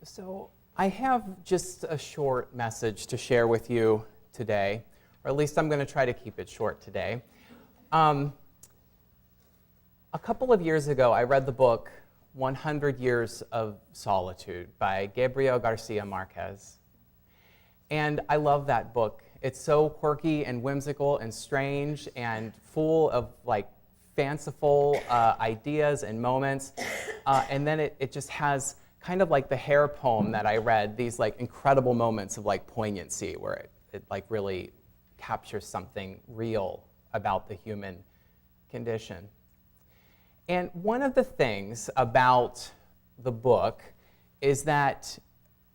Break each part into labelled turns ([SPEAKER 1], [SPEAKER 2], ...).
[SPEAKER 1] So I have just a short message to share with you today, or at least I'm going to try to keep it short today. A couple of years ago, I read the book 100 Years of Solitude by Gabriel Garcia Marquez. And I love that book. It's so quirky and whimsical and strange and full of like fanciful ideas and moments. And then it just has kind of like the hair poem that I read, these like incredible moments of like poignancy where it like really captures something real about the human condition. And one of the things about the book is that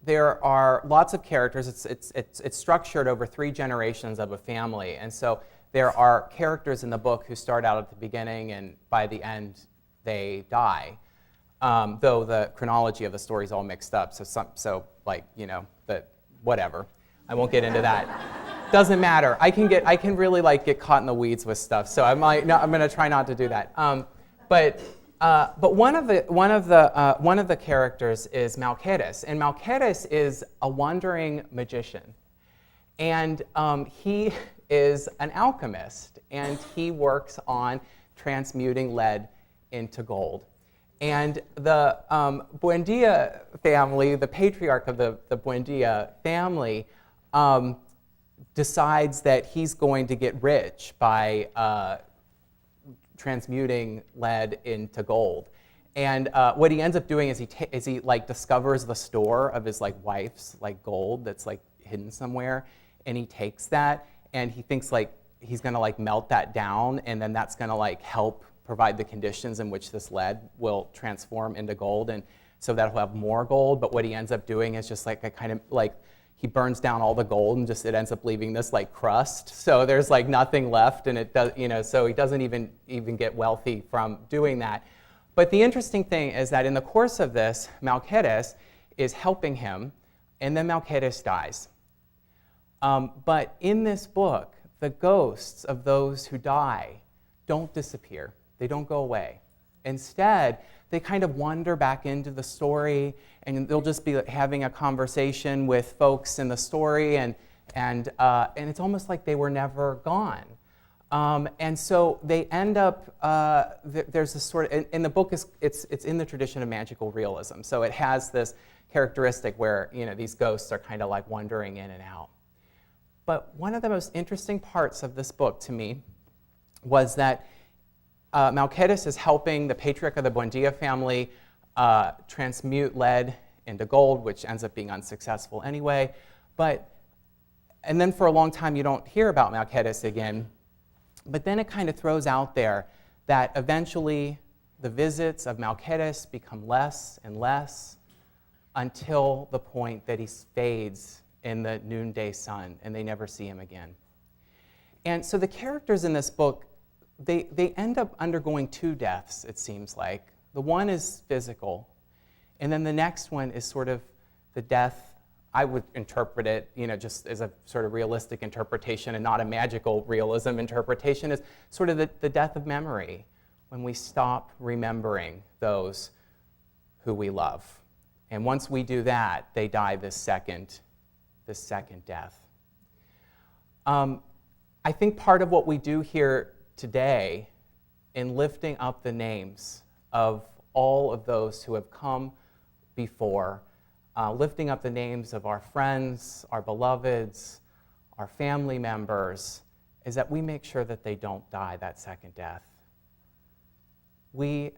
[SPEAKER 1] there are lots of characters. It's structured over 3 generations of a family. And so there are characters in the book who start out at the beginning and by the end they die. Though the chronology of the story is all mixed up, but whatever. I won't get into that. Doesn't matter. I can really like get caught in the weeds with stuff. So I'm going to try not to do that. But one of the characters is Malquedes, and Malquedes is a wandering magician, and he is an alchemist, and he works on transmuting lead into gold. And the Buendia family, the patriarch of the Buendia family, decides that he's going to get rich by transmuting lead into gold. And what he ends up doing is he discovers the store of his wife's gold that's hidden somewhere, and he takes that and he thinks he's gonna melt that down, and then that's gonna help provide the conditions in which this lead will transform into gold, and so that he'll have more gold. But what he ends up doing is just he burns down all the gold, and it ends up leaving this crust. So there's nothing left, and it does, so he doesn't even get wealthy from doing that. But the interesting thing is that in the course of this, Malquedes is helping him, and then Malquedes dies. But in this book, the ghosts of those who die don't disappear. They don't go away. Instead, they kind of wander back into the story, and they'll just be having a conversation with folks in the story, and it's almost like they were never gone. And so they end up, there's this sort of, and the book it's in the tradition of magical realism. So it has this characteristic where these ghosts are kind of wandering in and out. But one of the most interesting parts of this book to me was that Malquedes is helping the patriarch of the Buendia family transmute lead into gold, which ends up being unsuccessful anyway. And then for a long time you don't hear about Malquedes again. But then it kind of throws out there that eventually the visits of Malquedes become less and less until the point that he fades in the noonday sun and they never see him again. And so the characters in this book, they end up undergoing 2 deaths, it seems like. The one is physical, and then the next one is sort of the death, I would interpret it, just as a sort of realistic interpretation and not a magical realism interpretation, is sort of the death of memory, when we stop remembering those who we love. And once we do that, they die this second death. I think part of what we do here today in lifting up the names of all of those who have come before, lifting up the names of our friends, our beloveds, our family members, is that we make sure that they don't die that second death. We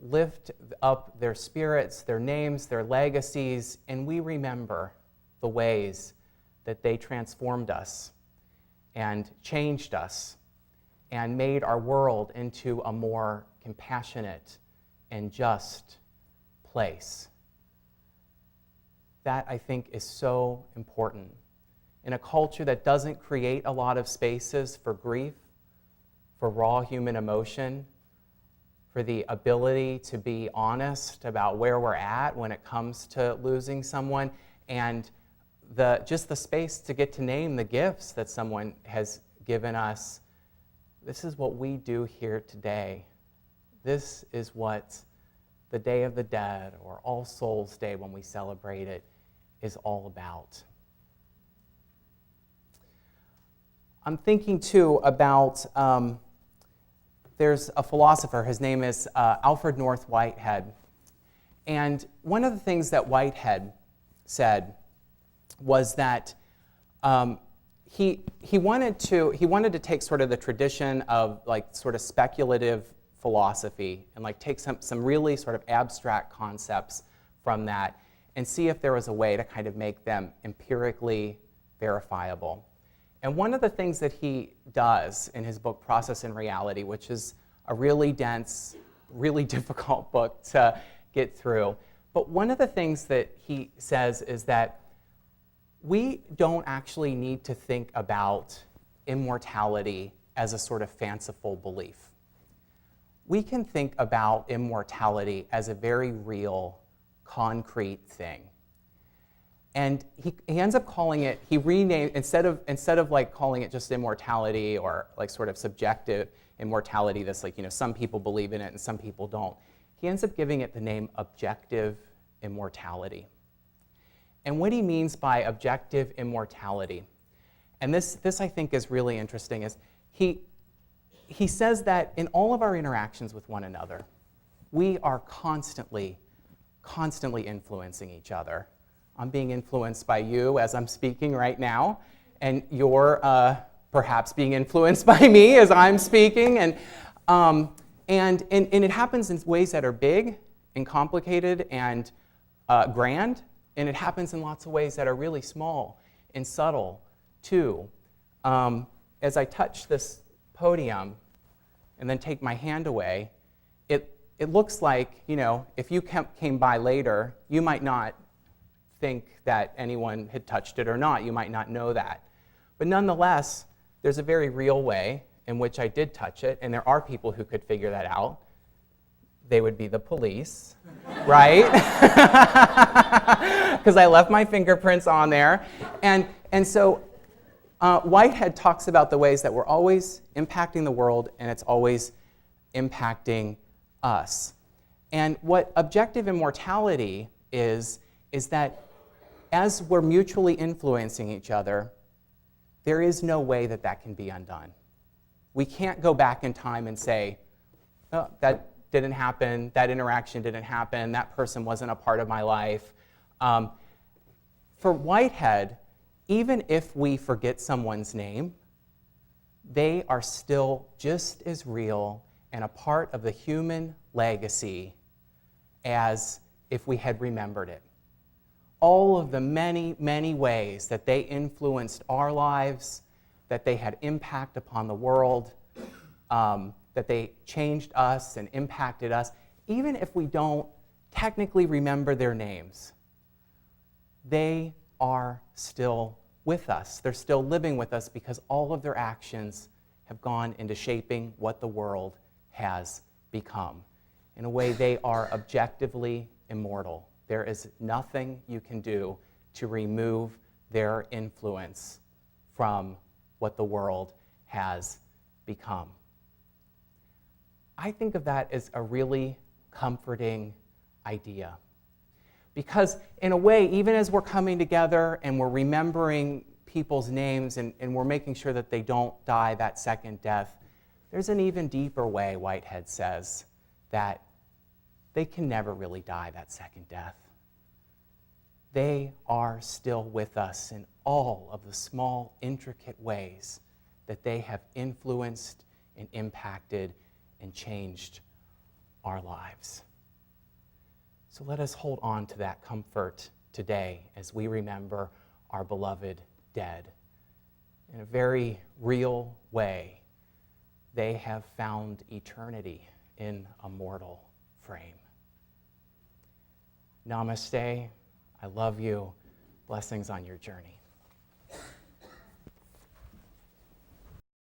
[SPEAKER 1] lift up their spirits, their names, their legacies, and we remember the ways that they transformed us and changed us and made our world into a more compassionate and just place. That, I think, is so important. In a culture that doesn't create a lot of spaces for grief, for raw human emotion, for the ability to be honest about where we're at when it comes to losing someone, and just the space to get to name the gifts that someone has given us. This is what we do here today. This is what the Day of the Dead or All Souls Day when we celebrate it is all about. I'm thinking too about, there's a philosopher, his name is Alfred North Whitehead. And one of the things that Whitehead said was that he wanted to take sort of the tradition of like sort of speculative philosophy and like take some really sort of abstract concepts from that and see if there was a way to kind of make them empirically verifiable. And one of the things that he does in his book, Process and Reality, which is a really dense, really difficult book to get through, but one of the things that he says is that we don't actually need to think about immortality as a sort of fanciful belief. We can think about immortality as a very real, concrete thing. And he ends up calling it, he renamed, instead of like calling it just immortality or like sort of subjective immortality, that's like, some people believe in it and some people don't. He ends up giving it the name objective immortality. And what he means by objective immortality, and this I think is really interesting, is he says that in all of our interactions with one another, we are constantly influencing each other. I'm being influenced by you as I'm speaking right now, and you're perhaps being influenced by me as I'm speaking, and it happens in ways that are big and complicated and grand, and it happens in lots of ways that are really small and subtle too. As I touch this podium and then take my hand away, it looks like, if you came by later, you might not think that anyone had touched it or not. You might not know that. But nonetheless, there's a very real way in which I did touch it, and there are people who could figure that out. They would be the police, right? Because I left my fingerprints on there. And so Whitehead talks about the ways that we're always impacting the world, and it's always impacting us. And what objective immortality is that as we're mutually influencing each other, there is no way that can be undone. We can't go back in time and say, oh, that didn't happen, that interaction didn't happen, that person wasn't a part of my life. For Whitehead, even if we forget someone's name, they are still just as real and a part of the human legacy as if we had remembered it. All of the many, many ways that they influenced our lives, that they had impact upon the world, that they changed us and impacted us, even if we don't technically remember their names, they are still with us. They're still living with us because all of their actions have gone into shaping what the world has become. In a way, they are objectively immortal. There is nothing you can do to remove their influence from what the world has become. I think of that as a really comforting idea. Because in a way, even as we're coming together and we're remembering people's names and we're making sure that they don't die that second death, there's an even deeper way, Whitehead says, that they can never really die that second death. They are still with us in all of the small, intricate ways that they have influenced and impacted and changed our lives. So let us hold on to that comfort today as we remember our beloved dead. In a very real way, they have found eternity in a mortal frame. Namaste. I love you. Blessings on your journey.